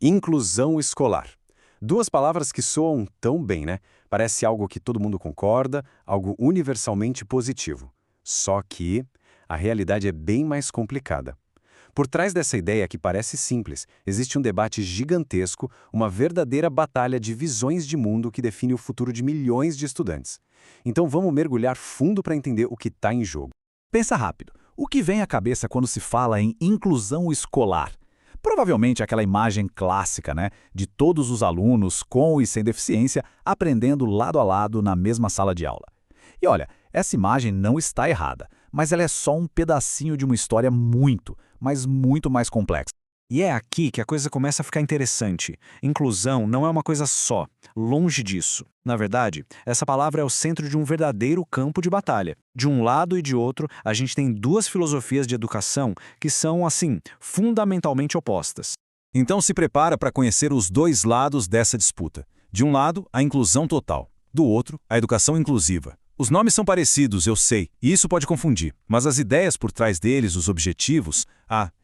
Inclusão escolar. Duas palavras que soam tão bem, né? Parece algo que todo mundo concorda, algo universalmente positivo. Só que a realidade é bem mais complicada. Por trás dessa ideia que parece simples, existe um debate gigantesco, uma verdadeira batalha de visões de mundo que define o futuro de milhões de estudantes. Então vamos mergulhar fundo para entender o que está em jogo. Pensa rápido. O que vem à cabeça quando se fala em inclusão escolar? Provavelmente aquela imagem clássica, né, de todos os alunos com e sem deficiência aprendendo lado a lado na mesma sala de aula. E olha, essa imagem não está errada, mas ela é só um pedacinho de uma história muito, mas muito mais complexa. E é aqui que a coisa começa a ficar interessante. Inclusão não é uma coisa só, longe disso. Na verdade, essa palavra é o centro de um verdadeiro campo de batalha. De um lado e de outro, a gente tem duas filosofias de educação que são, assim, fundamentalmente opostas. Então se prepara para conhecer os dois lados dessa disputa. De um lado, a inclusão total. Do outro, a educação inclusiva. Os nomes são parecidos, eu sei, e isso pode confundir, mas as ideias por trás deles, os objetivos,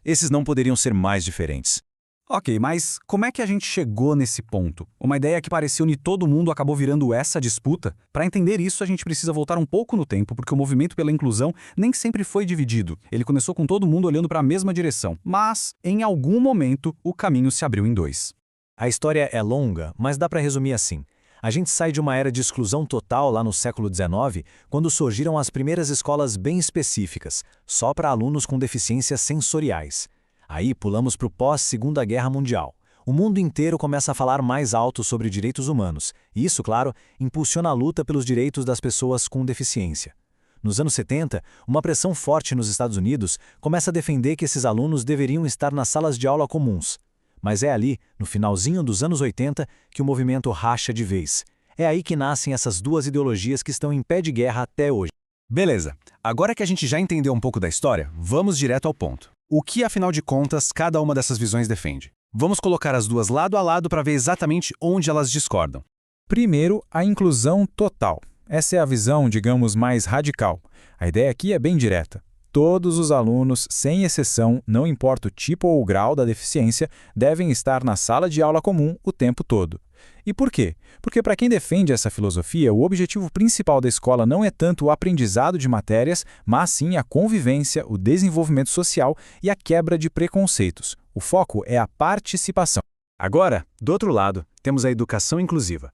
esses não poderiam ser mais diferentes. Ok, mas como é que a gente chegou nesse ponto? Uma ideia que parecia unir todo mundo acabou virando essa disputa? Para entender isso, a gente precisa voltar um pouco no tempo, porque o movimento pela inclusão nem sempre foi dividido. Ele começou com todo mundo olhando para a mesma direção, mas, em algum momento, o caminho se abriu em dois. A história é longa, mas dá para resumir assim. A gente sai de uma era de exclusão total lá no século XIX, quando surgiram as primeiras escolas bem específicas, só para alunos com deficiências sensoriais. Aí pulamos para o pós-Segunda Guerra Mundial. O mundo inteiro começa a falar mais alto sobre direitos humanos, e isso, claro, impulsiona a luta pelos direitos das pessoas com deficiência. Nos anos 70, uma pressão forte nos Estados Unidos começa a defender que esses alunos deveriam estar nas salas de aula comuns. Mas é ali, no finalzinho dos anos 80, que o movimento racha de vez. É aí que nascem essas duas ideologias que estão em pé de guerra até hoje. Beleza, agora que a gente já entendeu um pouco da história, vamos direto ao ponto. O que, afinal de contas, cada uma dessas visões defende? Vamos colocar as duas lado a lado para ver exatamente onde elas discordam. Primeiro, a inclusão total. Essa é a visão, digamos, mais radical. A ideia aqui é bem direta. Todos os alunos, sem exceção, não importa o tipo ou o grau da deficiência, devem estar na sala de aula comum o tempo todo. E por quê? Porque para quem defende essa filosofia, o objetivo principal da escola não é tanto o aprendizado de matérias, mas sim a convivência, o desenvolvimento social e a quebra de preconceitos. O foco é a participação. Agora, do outro lado, temos a educação inclusiva.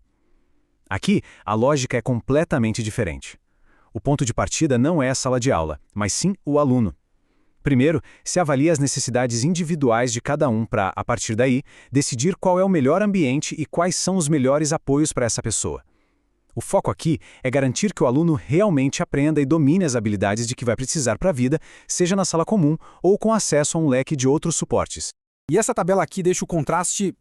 Aqui, a lógica é completamente diferente. O ponto de partida não é a sala de aula, mas sim o aluno. Primeiro, se avalia as necessidades individuais de cada um para, a partir daí, decidir qual é o melhor ambiente e quais são os melhores apoios para essa pessoa. O foco aqui é garantir que o aluno realmente aprenda e domine as habilidades de que vai precisar para a vida, seja na sala comum ou com acesso a um leque de outros suportes. E essa tabela aqui deixa o contraste,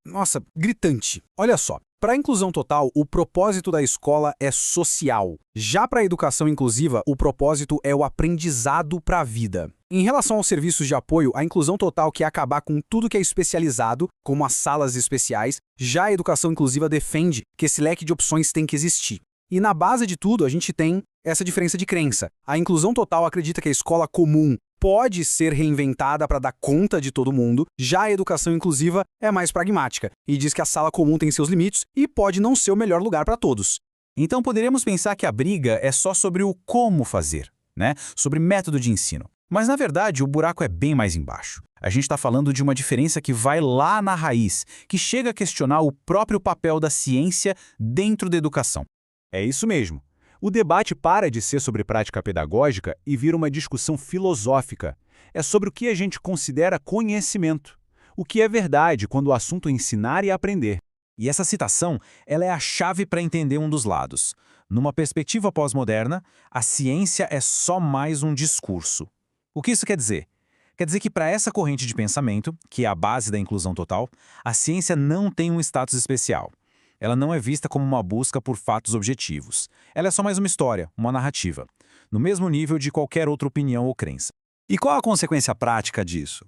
gritante. Olha só. Para a inclusão total, o propósito da escola é social. Já para a educação inclusiva, o propósito é o aprendizado para a vida. Em relação aos serviços de apoio, a inclusão total quer acabar com tudo que é especializado, como as salas especiais, já a educação inclusiva defende que esse leque de opções tem que existir. E na base de tudo, a gente tem essa diferença de crença. A inclusão total acredita que a escola comum pode ser reinventada para dar conta de todo mundo, já a educação inclusiva é mais pragmática e diz que a sala comum tem seus limites e pode não ser o melhor lugar para todos. Então poderíamos pensar que a briga é só sobre o como fazer, né? Sobre método de ensino. Mas na verdade o buraco é bem mais embaixo. A gente está falando de uma diferença que vai lá na raiz, que chega a questionar o próprio papel da ciência dentro da educação. É isso mesmo. O debate para de ser sobre prática pedagógica e vira uma discussão filosófica. É sobre o que a gente considera conhecimento. O que é verdade quando o assunto é ensinar e aprender. E essa citação, ela é a chave para entender um dos lados. Numa perspectiva pós-moderna, a ciência é só mais um discurso. O que isso quer dizer? Quer dizer que para essa corrente de pensamento, que é a base da inclusão total, a ciência não tem um status especial. Ela não é vista como uma busca por fatos objetivos. Ela é só mais uma história, uma narrativa, no mesmo nível de qualquer outra opinião ou crença. E qual a consequência prática disso?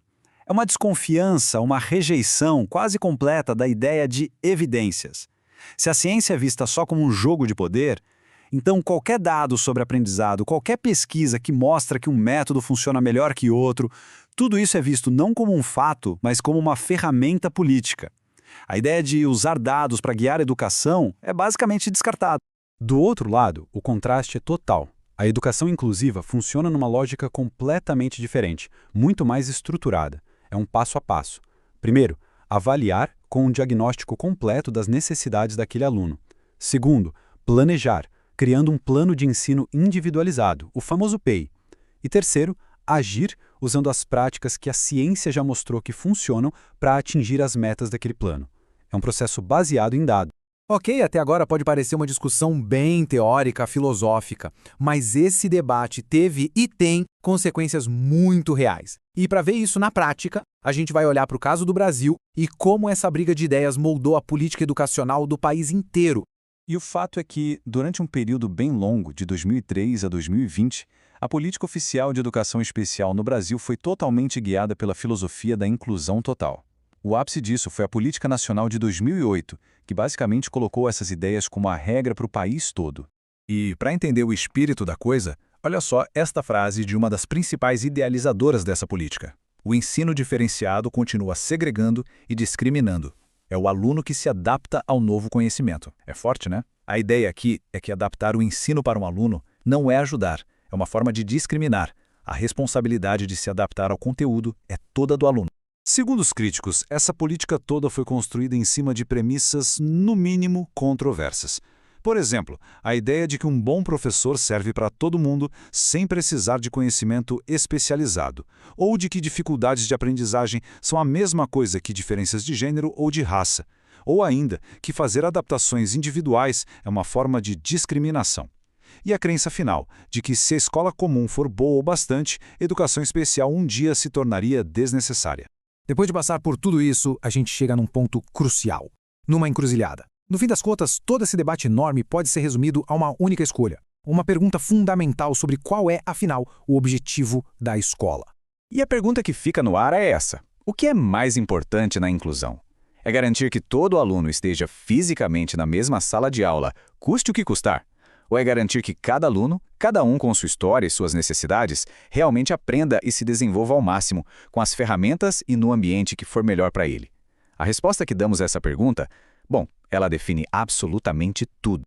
É uma desconfiança, uma rejeição quase completa da ideia de evidências. Se a ciência é vista só como um jogo de poder, então qualquer dado sobre aprendizado, qualquer pesquisa que mostra que um método funciona melhor que outro, tudo isso é visto não como um fato, mas como uma ferramenta política. A ideia de usar dados para guiar a educação é basicamente descartada. Do outro lado, o contraste é total. A educação inclusiva funciona numa lógica completamente diferente, muito mais estruturada. É um passo a passo. Primeiro, avaliar com um diagnóstico completo das necessidades daquele aluno. Segundo, planejar, criando um plano de ensino individualizado, o famoso PEI. E terceiro, agir usando as práticas que a ciência já mostrou que funcionam para atingir as metas daquele plano. É um processo baseado em dados. Ok, até agora pode parecer uma discussão bem teórica, filosófica, mas esse debate teve e tem consequências muito reais. E para ver isso na prática, a gente vai olhar para o caso do Brasil e como essa briga de ideias moldou a política educacional do país inteiro. E o fato é que, durante um período bem longo, de 2003 a 2020, a política oficial de educação especial no Brasil foi totalmente guiada pela filosofia da inclusão total. O ápice disso foi a Política Nacional de 2008, que basicamente colocou essas ideias como a regra para o país todo. E, para entender o espírito da coisa, olha só esta frase de uma das principais idealizadoras dessa política. O ensino diferenciado continua segregando e discriminando. É o aluno que se adapta ao novo conhecimento. É forte, né? A ideia aqui é que adaptar o ensino para um aluno não é ajudar, é uma forma de discriminar. A responsabilidade de se adaptar ao conteúdo é toda do aluno. Segundo os críticos, essa política toda foi construída em cima de premissas, no mínimo, controversas. Por exemplo, a ideia de que um bom professor serve para todo mundo sem precisar de conhecimento especializado, ou de que dificuldades de aprendizagem são a mesma coisa que diferenças de gênero ou de raça, ou ainda que fazer adaptações individuais é uma forma de discriminação. E a crença final, de que se a escola comum for boa o bastante, educação especial um dia se tornaria desnecessária. Depois de passar por tudo isso, a gente chega num ponto crucial, numa encruzilhada. No fim das contas, todo esse debate enorme pode ser resumido a uma única escolha. Uma pergunta fundamental sobre qual é, afinal, o objetivo da escola. E a pergunta que fica no ar é essa: o que é mais importante na inclusão? É garantir que todo aluno esteja fisicamente na mesma sala de aula, custe o que custar? Ou é garantir que cada aluno, cada um com sua história e suas necessidades, realmente aprenda e se desenvolva ao máximo, com as ferramentas e no ambiente que for melhor para ele? A resposta que damos a essa pergunta, bom, ela define absolutamente tudo.